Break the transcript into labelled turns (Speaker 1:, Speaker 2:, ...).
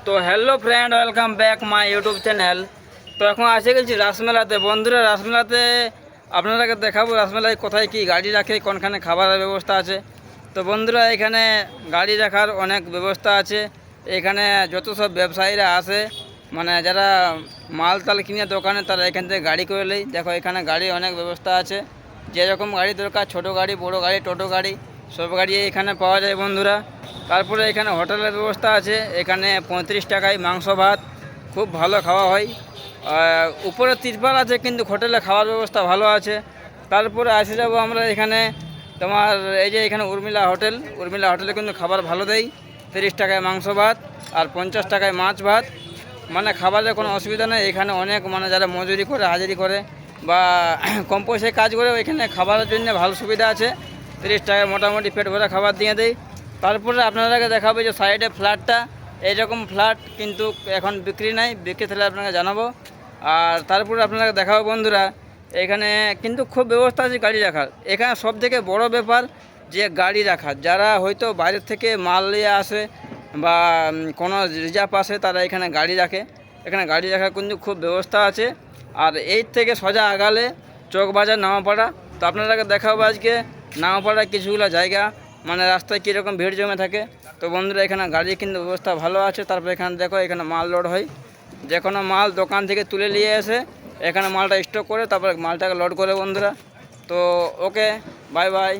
Speaker 1: তো hello friend, welcome back my YouTube channel. তো এখন এসে গেছি রাসমেলাতে। বন্ধুরা, রাসমেলাতে আপনাদেরকে দেখাবো রাসমেলায় কোথায় কি গাড়ি রাখে, কোনখানে খাবারের ব্যবস্থা আছে। তো বন্ধুরা, এখানে গাড়ি রাখার অনেক ব্যবস্থা আছে। এখানে যত সব ব্যবসায়ীরা আসে, মানে যারা মাল তাল কিনে দোকানে, তারা এখান থেকে গাড়ি করে নেয়। দেখো, এখানে গাড়ি অনেক ব্যবস্থা আছে। যেরকম গাড়ি দরকার, ছোট গাড়ি, বড় গাড়ি, টোটো গাড়ি, সব গাড়ি এখানে পাওয়া যায় বন্ধুরা। তারপরে এখানে হোটেলের ব্যবস্থা আছে। এখানে 35 টাকায় মাংস ভাত খুব ভালো খাওয়া হয়। উপরে তিরপাল আছে, কিন্তু হোটেলে খাওয়ার ব্যবস্থা ভালো আছে। তারপরে আসে যাব আমরা এখানে, তোমার এই যে এখানে উর্মিলা হোটেলে কিন্তু খাবার ভালো দেয়। 30 টাকায় মাংস ভাত আর 50 টাকায় মাছ ভাত, মানে খাবারের কোনো অসুবিধা নেই। এখানে অনেক মানে যারা মজুরি করে, হাজিরি করে বা কম পয়সায় কাজ করে, এখানে খাবারের জন্য ভালো সুবিধা আছে। 30 টাকায় মোটামুটি পেট ভরা খাবার দিয়ে দেয়। তারপরে আপনাদেরকে দেখাবো যে সাইডে ফ্ল্যাটটা, এইরকম ফ্ল্যাট কিন্তু এখন বিক্রি নাই, বিক্রি থাকলে আপনাকে জানাবো। আর তারপরে আপনাদেরকে দেখাবো বন্ধুরা, এখানে কিন্তু খুব ব্যবস্থা আছে গাড়ি রাখার। এখানে সব থেকে বড় ব্যাপার যে গাড়ি রাখার, যারা হয়তো বাইরের থেকে মাল নিয়ে আসে বা কোনো রিজার্ভ আসে, তারা এখানে গাড়ি রাখে। এখানে গাড়ি রাখার কিন্তু খুব ব্যবস্থা আছে। আর এই থেকে সোজা আগালে চকবাজার, নামাপাড়া। তো আপনাদেরকে দেখাবো আজকে নামাপাড়ার কিছুগুলো জায়গা, মানে রাস্তায় কীরকম ভিড় জমে থাকে। তো বন্ধুরা, এখানে গাড়ির কিন্তু ব্যবস্থা ভালো আছে। তারপর এখানে দেখো, এখানে মাল লোড হয়। যে কোনো মাল দোকান থেকে তুলে নিয়ে এসে এখানে মালটা স্টক করে তারপর মালটাকে লোড করে বন্ধুরা। তো ওকে, বাই বাই।